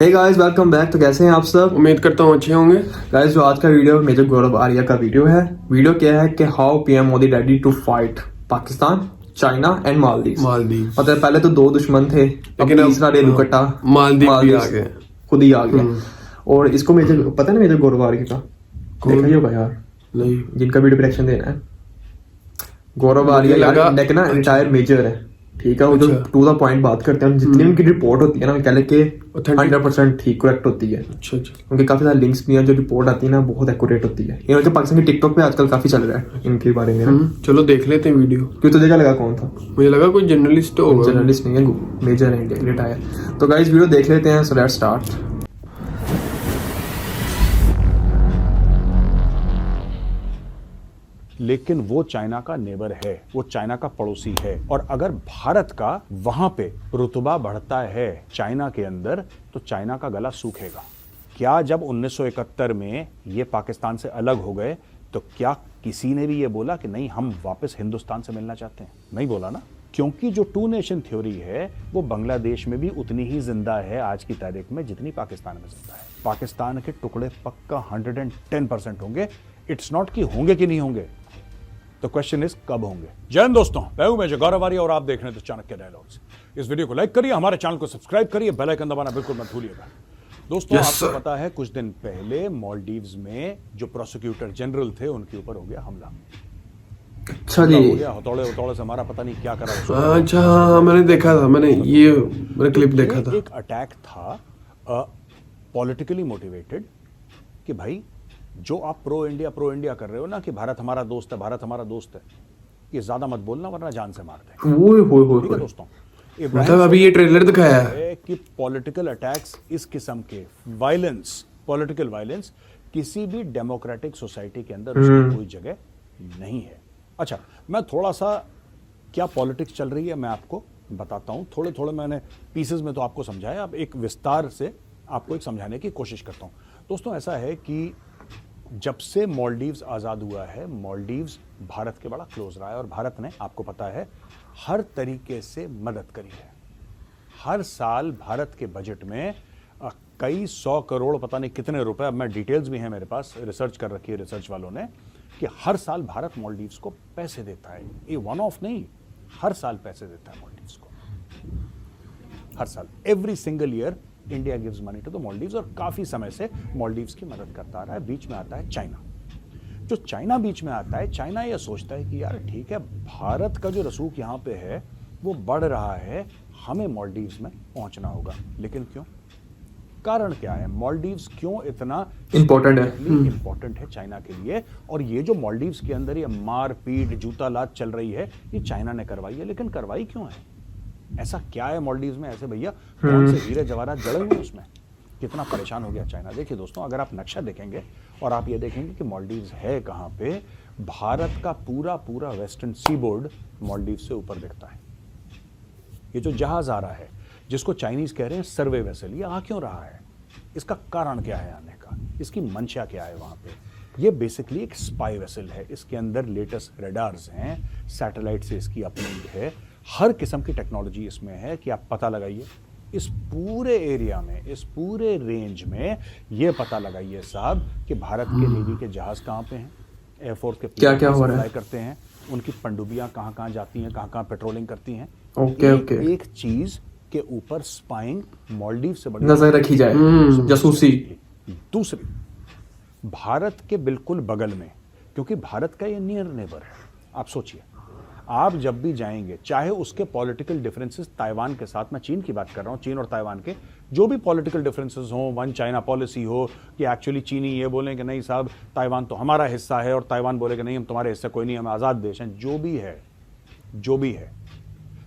Hey guys welcome back. तो कैसे हैं आप सब? उम्मीद करता हूँ अच्छे होंगे। गाइस जो आज का वीडियो मेजर गौरव आर्या का वीडियो है। वीडियो क्या है कि how PM Modi ready to fight Pakistan, China and Maldives. Maldives मतलब पहले तो दो दुश्मन थे, अब लेकिन अब तीसरा रेलू कट्टा मालदीव भी आ गए। खुद ही आ गया। और इसको मेजर पता है ना, मेजर गौरव आर्या का देखा ही होगा यार, नहीं जिनका वीडियो प्रोडक्शन देना है। गौरव आर्या मुझे यार लगा- नेक ना रिटायर मेजर है, ठीक है। वो जो अच्छा। टू द पॉइंट बात करते हैं, जितनी उनकी रिपोर्ट होती है ना, कह लेके Authentic। 100% ठीक करेक्ट होती है। अच्छा अच्छा उनके काफी सारे लिंक्स भी हैं, जो रिपोर्ट आती है ना बहुत एक्यूरेट होती है। इनके पाकिस्तान की टिकटॉक पे आजकल काफी चल रहा है इनके बारे में ना। चलो देख लेते हैं वीडियो। क्यों तुझे क्या लगा कौन था? मुझे लगा कोई जर्नलिस्ट तो होगा। जर्नलिस्ट नहीं है, मेजर है इंडिया रिटायर। तो गाइस वीडियो देख लेते हैं, सो लेट्स स्टार्ट। लेकिन वो चाइना का नेबर है, वो चाइना का पड़ोसी है। और अगर भारत का वहां पे रुतबा बढ़ता है चाइना के अंदर, तो चाइना का गला सूखेगा। क्या जब 1971 में ये पाकिस्तान से अलग हो गए तो क्या किसी ने भी ये बोला कि नहीं हम वापस हिंदुस्तान से मिलना चाहते हैं? नहीं बोला ना। क्योंकि जो टू नेशन थ्योरी है वो बांग्लादेश में भी उतनी ही जिंदा है आज की तारीख में जितनी पाकिस्तान में जिंदा है। पाकिस्तान के टुकड़े पक्का 110% होंगे। इट्स नॉट कि होंगे कि नहीं होंगे, तो क्वेश्चन इज कब होंगे। जय हिंद दोस्तों, मैं हूं मेजर गौरव आर्या और आप देख रहे हैं चाणक्य डायलॉग्स। इस वीडियो को लाइक करिए, हमारे चैनल को सब्सक्राइब करिए, बेल आइकन दबाना बिल्कुल मत भूलिएगा। दोस्तों आपको पता है कुछ दिन पहले मालदीव्स में जो प्रोसिक्यूटर जनरल थे उनके ऊपर हो गया हमला। अच्छा जी, हो गया हथौड़े से हमारा पता नहीं क्या करा। अच्छा हाँ मैंने देखा था, मैंने क्लिप देखा था। एक अटैक था पॉलिटिकली मोटिवेटेड कि भाई जो आप प्रो इंडिया कर रहे हो ना कि भारत हमारा दोस्त है, भारत हमारा दोस्त है, ये ज्यादा मत बोलना वरना जान से मार दें। ठीक है दोस्तों, मतलब अभी ये ट्रेलर दिखाया है कि पॉलिटिकल अटैक्स इस किस्म के वायलेंस, पॉलिटिकल वायलेंस किसी भी डेमोक्रेटिक सोसाइटी के अंदर उसकी कोई जगह नहीं है। अच्छा, मैं थोड़ा सा क्या पॉलिटिक्स चल रही है मैं आपको बताता हूं। थोड़े थोड़े मैंने पीसेस में तो आपको समझाया, अब एक विस्तार से आपको एक समझाने की कोशिश करता हूं। दोस्तों ऐसा है कि जब से मालदीव्स आज़ाद हुआ है, मालदीव्स भारत के बड़ा क्लोज रहा है और भारत ने आपको पता है हर तरीके से मदद करी है। हर साल भारत के बजट में कई 100 करोड़ पता नहीं कितने रुपए, अब मैं डिटेल्स भी हैं मेरे पास, रिसर्च कर रखी है रिसर्च वालों ने, कि हर साल भारत मालदीव्स को पैसे देता है। ये वन ऑफ नहीं, हर साल पैसे देता है मालदीव्स को, हर साल, every single year India gives money to the Maldives. और काफी समय से मालदीव्स की मदद करता आ रहा है। बीच में आता है चाइना। जो चाइना बीच में आता है, चाइना यह सोचता है कि यार ठीक है, भारत का जो रसूख यहां पे है वो बढ़ रहा है, हमें मालदीव्स में पहुंचना होगा। लेकिन क्यों? कारण क्या है? मालदीव्स क्यों इतना इंपॉर्टेंट है चाइना के लिए? और ये जो मालदीव्स के अंदर ये मारपीट जूता लात चल रही है, ये चाइना ने करवाई है। लेकिन करवाई क्यों है? ऐसा क्या है मालदीव्स में ऐसे भैया, कौन से हीरे जवाहरात जड़े हुए उसमें? कितना परेशान हो गया चाइना। देखिए दोस्तों, अगर आप नक्शा देखेंगे और आप ये देखेंगे कि मालदीव्स है कहां पे, भारत का पूरा पूरा वेस्टर्न सी बोर्ड मालदीव्स से ऊपर दिखता है। ये जो जहाज आ रहा है जिसको चाइनीज कह रहे हैं सर्वे वेसल, ये आ क्यों रहा है? इसका कारण क्या है आने का? इसकी मंशा क्या है वहां पे? ये बेसिकली एक स्पाई वेसल है। इसके अंदर लेटेस्ट रेडार्स हैं, सैटेलाइट से इसकी अपलिंक है, हर किस्म की टेक्नोलॉजी इसमें है कि आप पता लगाइए इस पूरे एरिया में, इस पूरे रेंज में ये पता लगाइए साहब कि भारत के नेवी के जहाज कहां पे हैं, एयरफोर्स के क्या क्या हो रहा है करते हैं, उनकी पनडुब्बियां कहां कहां जाती हैं, कहां कहां पेट्रोलिंग करती हैं। एक चीज के ऊपर स्पाइंग मालदीव से बड़ी नजर रखी जाए, जासूसी। दूसरी, भारत के बिल्कुल बगल में, क्योंकि भारत का ये नियर नेबर है। आप सोचिए, आप जब भी जाएंगे, चाहे उसके पॉलिटिकल डिफरेंसेस ताइवान के साथ, मैं चीन की बात कर रहा हूं, चीन और ताइवान के जो भी पॉलिटिकल डिफरेंसेस हो, वन चाइना पॉलिसी हो, कि एक्चुअली चीनी ये बोलें कि नहीं साहब ताइवान तो हमारा हिस्सा है, और ताइवान बोले कि नहीं हम तुम्हारे हिस्से कोई नहीं, हम आज़ाद देश हैं, जो भी है,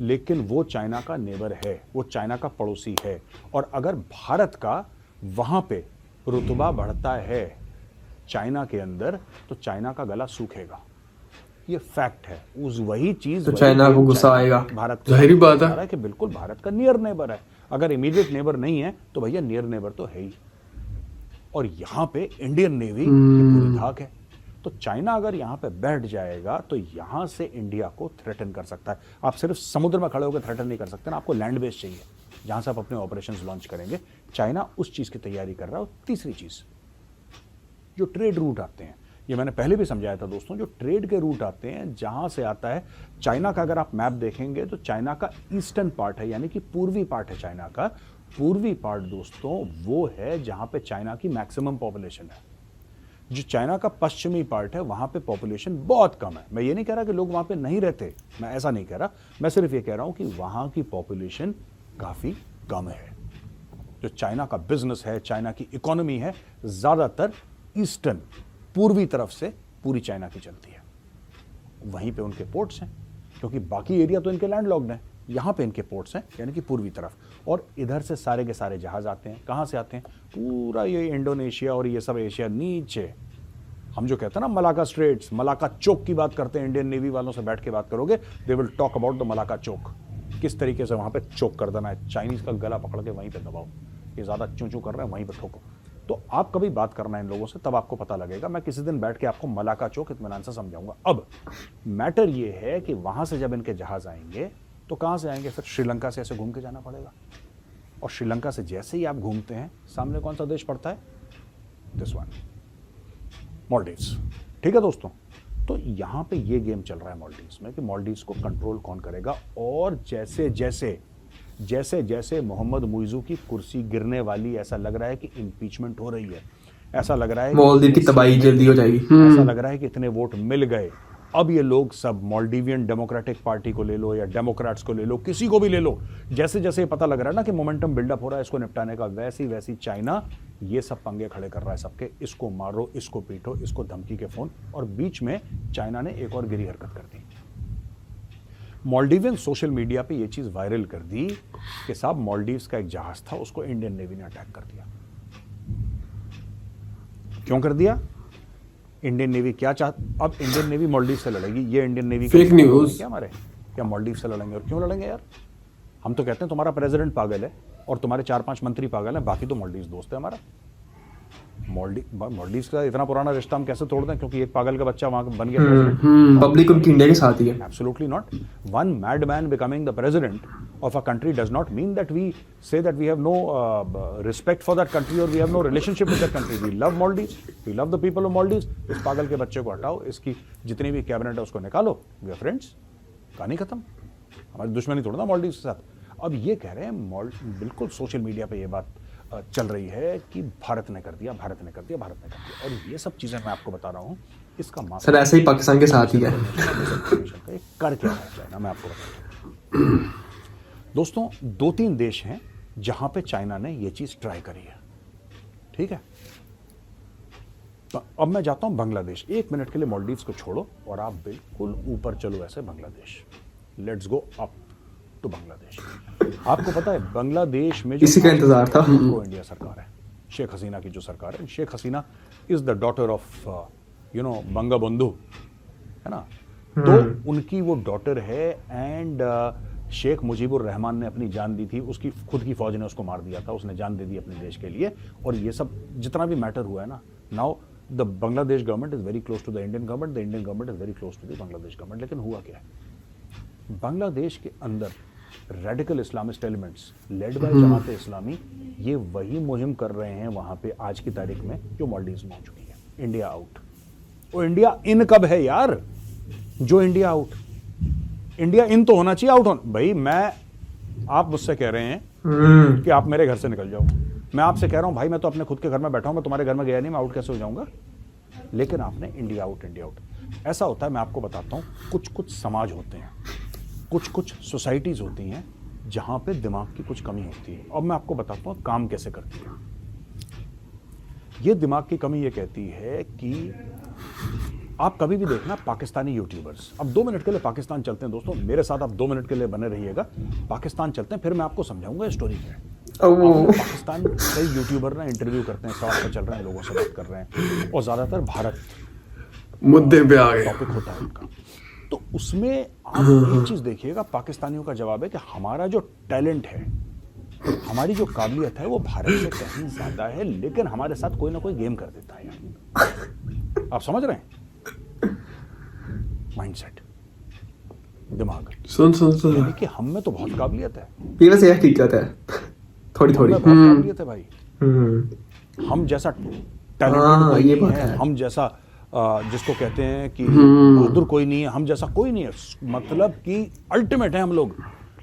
लेकिन वो चाइना का नेबर है, वो चाइना का पड़ोसी है। और अगर भारत का वहां पे रुतबा बढ़ता है चाइना के अंदर, तो चाइना का गला सूखेगा। ये फैक्ट है। उस वही चीज तो चाइना को गुस्सा आएगा, भारत, जाहिर बात है कि बिल्कुल भारत का नियर नेबर है। अगर इमीडिएट नेबर नहीं है तो भैया नियर नेबर तो है ही। और यहां पे इंडियन नेवी की पूरी धाक है। तो चाइना अगर यहां पे बैठ जाएगा तो यहां से इंडिया को थ्रेटन कर सकता है। आप सिर्फ समुद्र में खड़े होकर थ्रेटन नहीं कर सकते ना, आपको लैंड बेस चाहिए। जहां से आप अपने ऑपरेशंस लॉन्च करेंगे। चाइना उस चीज की तैयारी कर रहा है। और तीसरी चीज, जो ट्रेड रूट आते हैं, ये मैंने पहले भी समझाया था दोस्तों, जो ट्रेड के रूट आते हैं जहां से आता है चाइना का, अगर आप मैप देखेंगे तो चाइना का ईस्टर्न पार्ट है, यानी कि पूर्वी पार्ट है चाइना का। पूर्वी पार्ट दोस्तों वो है जहां पे चाइना की मैक्सिमम पॉपुलेशन है। जो चाइना का पश्चिमी पार्ट है वहां पे पॉपुलेशन बहुत कम है। मैं ये नहीं कह रहा कि लोग वहां पे नहीं रहते, मैं ऐसा नहीं कह रहा, मैं सिर्फ ये कह रहा हूं कि वहां की पॉपुलेशन काफी कम है। जो चाइना का बिजनेस है, चाइना की इकोनॉमी है, ज्यादातर ईस्टर्न, पूर्वी तरफ से पूरी चाइना की चलती है। वहीं पे उनके पोर्ट्स हैं, क्योंकि बाकी एरिया तो इनके लैंडलॉक्ड है, यहां पे इनके पोर्ट्स हैं, यानी कि पूर्वी तरफ। और इधर से सारे के सारे जहाज आते हैं। कहां से आते हैं? पूरा ये इंडोनेशिया और ये सब एशिया नीचे, हम जो कहते हैं ना मलाका स्ट्रेट्स, मलाका चौक की बात करते हैं। इंडियन नेवी वालों से बैठ के बात करोगे, they will talk about the Malacca चौक, किस तरीके से वहां पे चौक कर देना है, चाइनीज का गला पकड़ के वहीं पे दबाओ, ये ज्यादा चूं चूं कर रहे हैं वहीं पे ठोको। तो आप कभी बात करना इन लोगों से, तब आपको पता लगेगा। मैं किसी दिन बैठ के आपको मलाका चौक इत्मीनान से समझाऊंगा। अब मैटर ये है कि वहां से जब इनके जहाज आएंगे तो कहां से आएंगे? फिर श्रीलंका से ऐसे घूम के जाना पड़ेगा। और श्रीलंका से जैसे ही आप घूमते हैं, सामने कौन सा देश पड़ता है? This one, Maldives. ठीक है दोस्तों, तो यहां पे ये गेम चल रहा है मालदीव्स में कि मालदीव्स को कंट्रोल कौन करेगा। और जैसे जैसे मोहम्मद मुइज़ू की कुर्सी गिरने वाली, ऐसा लग रहा है कि इंपीचमेंट हो रही है, ऐसा लग रहा है मालदीव की तबाही जल्दी हो जाएगी, ऐसा लग रहा है कि इतने वोट मिल गए, अब ये लोग सब मालदीवियन डेमोक्रेटिक पार्टी को ले लो या डेमोक्रेट्स को ले लो, किसी को भी ले लो, जैसे जैसे पता लग रहा है ना कि मोमेंटम बिल्डअप हो रहा है इसको निपटाने का, वैसी चाइना ये सब पंगे खड़े कर रहा है सबके, इसको मारो, इसको पीटो, इसको धमकी के फोन। और बीच में चाइना ने एक और गिरी हरकत कर दी। मालदीवियन सोशल मीडिया पे ये चीज वायरल कर दी कि साहब मालदीव्स का एक जहाज था, उसको इंडियन नेवी ने अटैक कर दिया। क्यों कर दिया? इंडियन नेवी क्या अब इंडियन नेवी मालदीव से लड़ेगी? ये इंडियन नेवी फेक न्यूज क्या हमारे, क्या मालदीव से लड़ेंगे? और क्यों लड़ेंगे यार? हम तो कहते हैं तुम्हारा प्रेसिडेंट पागल है और तुम्हारे 4-5 मंत्री पागल हैं, बाकी तो मालदीव दोस्त है हमारा। मालदीव का इतना पुराना रिश्ता हम कैसे तोड़ दें क्योंकि एक पागल का बच्चा वहां बन गया? पब्लिक उनकी इंडिया के साथ ही है। Absolutely not. One madman becoming the president of a country does not mean that we say that we have no respect for that country or we have no relationship with that country. We love Maldives. We love the people of Maldives. इस पागल के बच्चे को हटाओ, इसकी जितनी भी cabinet है उसको निकालो, we are friends. कहानी खत्म। हमारी दुश्मनी थोड़ा ना मालदीव के साथ। अब ये कह रहे हैं, बिल्कुल सोशल मीडिया पे ये बात चल रही है कि भारत ने कर दिया। और ये सब चीजें मैं आपको बता रहा हूं, इसका सर ऐसे ही पाकिस्तान के साथ ही है। कर क्या है चाइना, मैं आपको बताता हूं दोस्तों। 2-3 देश हैं जहां पे चाइना ने ये चीज ट्राई करी है। ठीक है, तो अब मैं जाता हूं बांग्लादेश। 1 मिनट के लिए मालदीव्स को छोड़ो और आप बिल्कुल ऊपर चलो, ऐसे Bangladesh. Let's go up to Bangladesh. आपको पता है बांग्लादेश में इसी का इंतजार था। प्रो इंडिया सरकार है, शेख हसीना की जो सरकार है। Sheikh Hasina is the daughter of Bangabandhu, है ना? तो उनकी वो डॉटर है। एंड शेख मुजीबुर रहमान ने अपनी जान दी थी, उसकी खुद की फौज ने उसको मार दिया था, उसने जान दे दी अपने देश के लिए। और ये सब जितना भी मैटर हुआ है ना, now the Bangladesh government is very close to the Indian government, the Indian government is very close to the Bangladesh government. लेकिन हुआ क्या है, बांग्लादेश के अंदर radical Islamist elements led by Jamaat Islami ये वही मुहिम कर रहे हैं वहां पे आज की तारीख में जो मालदीव्स में हो चुकी है। India out. और इंडिया इन कब है यार? जो इंडिया आउट, इंडिया इन तो होना चाहिए, आउट होना। भाई आप मुझसे कह रहे हैं कि आप मेरे घर से निकल जाओ, मैं आपसे कह रहा हूं भाई मैं तो अपने खुद के घर में बैठा हूं, मैं तुम्हारे घर में गया नहीं, मैं आउट कैसे हो जाऊंगा? लेकिन आपने इंडिया आउट। ऐसा होता है, मैं आपको बताता हूं, कुछ समाज होते हैं, कुछ सोसाइटीज होती हैं जहां पे दिमाग की कुछ कमी होती है। अब मैं आपको बताता हूं काम कैसे करती है ये दिमाग की कमी। ये कहती है कि आप कभी भी देखना पाकिस्तानी यूट्यूबर्स, अब 2 मिनट के लिए पाकिस्तान चलते हैं दोस्तों, मेरे साथ आप 2 मिनट के लिए बने रहिएगा। पाकिस्तान चलते हैं, फिर मैं आपको समझाऊंगा स्टोरी क्या है। पाकिस्तान कई यूट्यूबर ना इंटरव्यू करते हैं, सवाल पर चल रहे हैं, लोगों से बात कर रहे हैं, और ज्यादातर भारत मुद्दे पे आ गए, टॉपिक होता है उनका। तो उसमें आप एक चीज देखिएगा, पाकिस्तानियों का जवाब है कि हमारा जो टैलेंट है, हमारी जो काबिलियत है वो भारत से कहीं ज्यादा है, लेकिन हमारे साथ कोई ना कोई गेम कर देता है यार। आप समझ रहे हैं माइंडसेट? दिमाग। सुन यानी कि हम में तो बहुत काबिलियत है, ये वैसे हकीकत है थोड़ी थोड़ी। हम में बहुत काबिलियत है भाई। हम्म। हम जैसा टैलेंटेड हाँ, कोई ये नहीं बात है, है। हम जैसा जिसको कहते हैं कि बहादुर कोई नहीं है, हम जैसा कोई नहीं है, मतलब कि अल्टीमेट है हम लोग।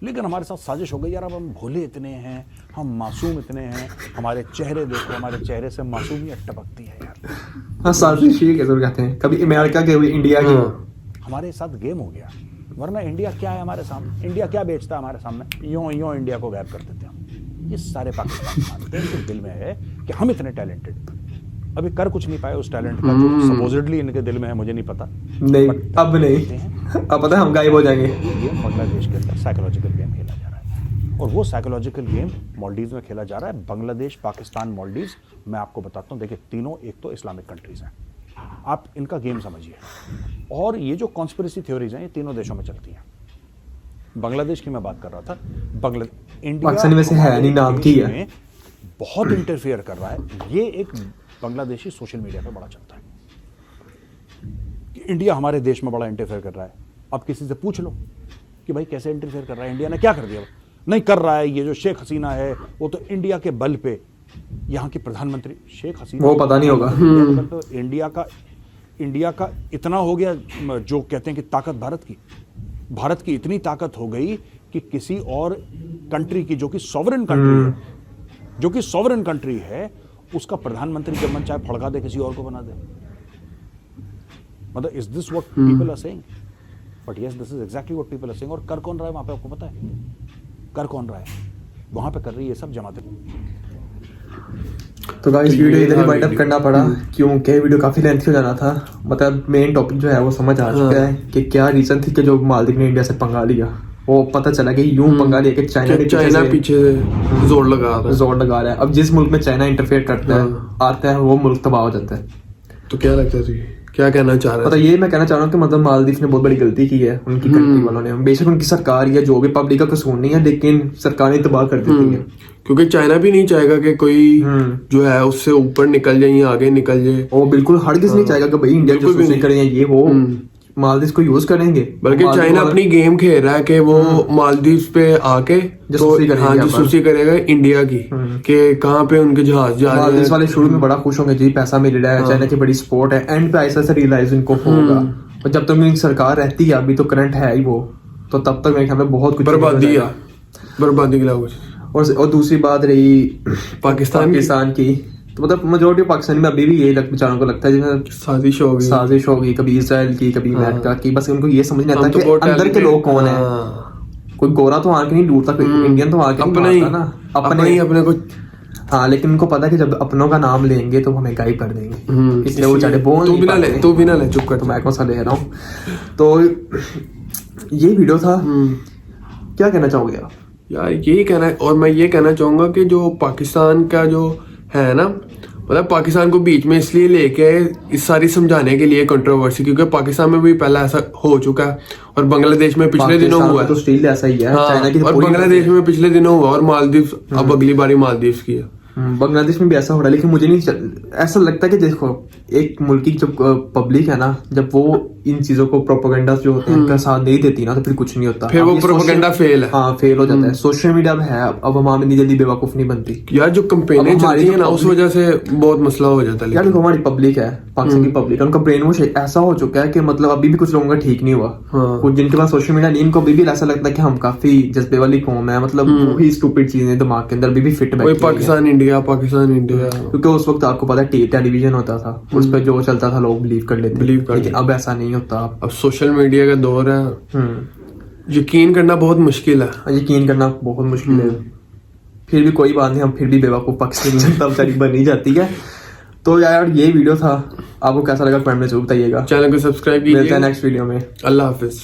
लेकिन हमारे साथ साजिश हो गई यार, अब हम भोले इतने हैं, हम मासूम इतने हैं, हमारे चेहरे देखो, हमारे चेहरे से मासूमियत टपकती है यार। हाँ, साजिश ये कैसे कहते हैं, कभी अमेरिका के, कभी इंडिया की। हमारे साथ गेम हो गया। वरना इंडिया क्या है हमारे सामने, इंडिया क्या बेचता है हमारे सामने, यूं यूं इंडिया को गायब कर देते हैं। ये सारे पाकिस्तान मानते हैं, इनके दिल में है कि हम इतने टैलेंटेड, अभी कर कुछ नहीं पाए उस टैलेंट का जो सपोजिटली इनके दिल में है, मुझे नहीं पता। नहीं, But अब नहीं, अब पता है हम गायब हो जाएंगे। ये बांग्लादेश के अंदर साइकोलॉजिकल गेम खेला जा रहा है, और वो साइकोलॉजिकल गेम मालदीव में खेला जा रहा है। बांग्लादेश, पाकिस्तान, मालदीव, मैं आपको बताता हूँ, देखिए तीनों एक तो इस्लामिक कंट्रीज हैं, आप इनका गेम समझिए। और ये जो कॉन्स्पिरेसी थ्योरीज हैं, ये तीनों देशों में चलती हैं। बांग्लादेश की मैं बात कर रहा था, इंडिया पाकिस्तान वैसे है नहीं, नाम की है। में बहुत इंटरफेयर कर रहा है। ये एक बांग्लादेशी सोशल मीडिया पे बड़ा चलता है कि इंडिया हमारे देश में बड़ा इंटरफेयर कर रहा है। अब किसी से पूछ लो कि भाई कैसे इंटरफेयर कर रहा है, इंडिया ने क्या कर दिया? नहीं कर रहा है, ये जो शेख हसीना है वो तो इंडिया के बल पे, यहाँ की प्रधानमंत्री शेख हसीना, वो पता नहीं होगा। तो इंडिया का इतना हो गया, जो कहते हैं कि ताकत भारत की इतनी ताकत हो गई कि किसी और कंट्री की, जो कि सॉवरेन कंट्री है, उसका प्रधानमंत्री जब मन चाहे फड़का दे, किसी और को बना दे। मतलब is this what people are saying? But yes, this is exactly what people are saying. और कर कौन रहा है वहां पे, आपको पता है कर कौन रहा है? वहां पे कर रही है सब जमातें। तो गाइस वीडियो इधर ही वाइंड अप करना पड़ा, क्योंकि वीडियो काफी लेंथी हो जाना था। मतलब मेन टॉपिक जो है वो समझ आ चुका है कि क्या रीजन थी कि जो मालदीव ने इंडिया से पंगा लिया। वो पता चला कि यूं पंगा लिया कि चाइना पीछे जोर लगा रहा है। अब जिस मुल्क में चाइना इंटरफेयर करता है, आता है, वो मुल्क तबाह हो जाता है। तो क्या लगता है तुझे, क्या कहना चाह रहा है? मतलब ये मैं कहना चाह रहा हूँ कि मतलब मालदीव ने बहुत बड़ी गलती की है, उनकी कंट्री वालों ने। बेशक उनकी सरकार या जो भी पब्लिक का कसूर नहीं है, लेकिन सरकार ने तबाह कर देती है। क्योंकि चाइना भी नहीं चाहेगा कि कोई जो है उससे ऊपर निकल जाए या आगे निकल जाए। वो बिल्कुल हरगिज़ नहीं चाहेगा कि भाई इंडिया जो सोचने करें ये वो मालदीव को यूज करेंगे। बल्कि चाइना अपनी गेम खेल रहा है कि वो मालदीव पे आके जासूसी करेगा इंडिया की, कि कहाँ पे उनके जहाज जा रहे हैं। मालदीव वाले शुरू में बड़ा खुश होंगे, जी पैसा मिल रहा है, चाइना की बड़ी सपोर्ट है। एंड पे ऐसा से रियलाइज इनको होगा, और जब तक उनकी सरकार रहती है, अभी तो करंट है ही वो, तो तब तक मेरे ख्याल में बहुत कुछ बर्बादी के कुछ। और दूसरी बात रही पाकिस्तान की, तो मतलब मेजोरिटी पाकिस्तान में अभी भी ये बेचारों को लगता है जैसे साजिश होगी, कभी इसराइल की, कभी अमेरिका की। बस उनको ये समझ नहीं आता कि अंदर के लोग कौन है। कोई गोरा तो आके नहीं डूबता, कोई इंडियन तो आके नहीं मारता ना, अपने को। हाँ, लेकिन उनको पता है कि जब अपनों का नाम लेंगे तो हमें गायब कर देंगे, इसलिए वो चाहे बोल तू भी ना ले चुप कर, तो मैं कौन सा ले रहा हूँ। तो ये वीडियो था, क्या कहना चाहोगे आप? यार यही कहना है, और मैं ये कहना चाहूंगा कि जो पाकिस्तान का जो है ना, मतलब पाकिस्तान को बीच में इसलिए लेके इस सारी समझाने के लिए कंट्रोवर्सी, क्योंकि पाकिस्तान में भी पहला ऐसा हो चुका है, और बांग्लादेश में पिछले दिनों हुआ तो स्टिल ऐसा ही है। चाइना की और बांग्लादेश में पिछले दिनों हुआ, और मालदीव अब अगली बारी मालदीव की है। बांग्लादेश में भी ऐसा हो रहा है, लेकिन मुझे नहीं ऐसा लगता कि देखो, एक मुल्क की जो पब्लिक है ना, जब वो इन चीजों को प्रोपेगेंडा जो होते हैं उनका साथ नहीं देती ना, तो फिर कुछ नहीं होता, फिर वो प्रोपेगेंडा फेल है। हाँ, फेल हो जाता है। सोशल मीडिया अब है, अब हमारी इतनी जल्दी बेवकूफ नहीं बनती यार। जो कंपेनें चलती है ना, उस वजह से बहुत मसला हो जाता है। यार देखो, हमारी पब्लिक है, पाकिस्तान की पब्लिक है, उनका ब्रेन वॉश ऐसा हो चुका है कि मतलब अभी भी कुछ लोगों का ठीक नहीं हुआ। कुछ जिनके पास सोशल मीडिया नहीं, इनको अभी भी ऐसा लगता है कि हम काफी जज्बे वाली कौम है, मतलब वही स्टूपिड चीजें दिमाग के अंदर अभी भी फिट बैठी है। पाकिस्तान इंडिया, क्योंकि उस वक्त आपको पता है टेलीविजन होता था, उस पर जो चलता था लोग बिलीव कर लेते, लेकिन अब ऐसा नहीं होता। अब सोशल मीडिया का दौर है, यकीन करना बहुत मुश्किल है। फिर भी कोई बात नहीं, हम फिर भी बेवकूफ पाकिस्तानी जनता बेचारी बनी जाती है। तो यार ये वीडियो था, आपको कैसा लगा कमेंट में जरूर बताइएगा। चैनल को सब्सक्राइब कीजिए। मिलते हैं नेक्स्ट वीडियो में। अल्लाह हाफिज।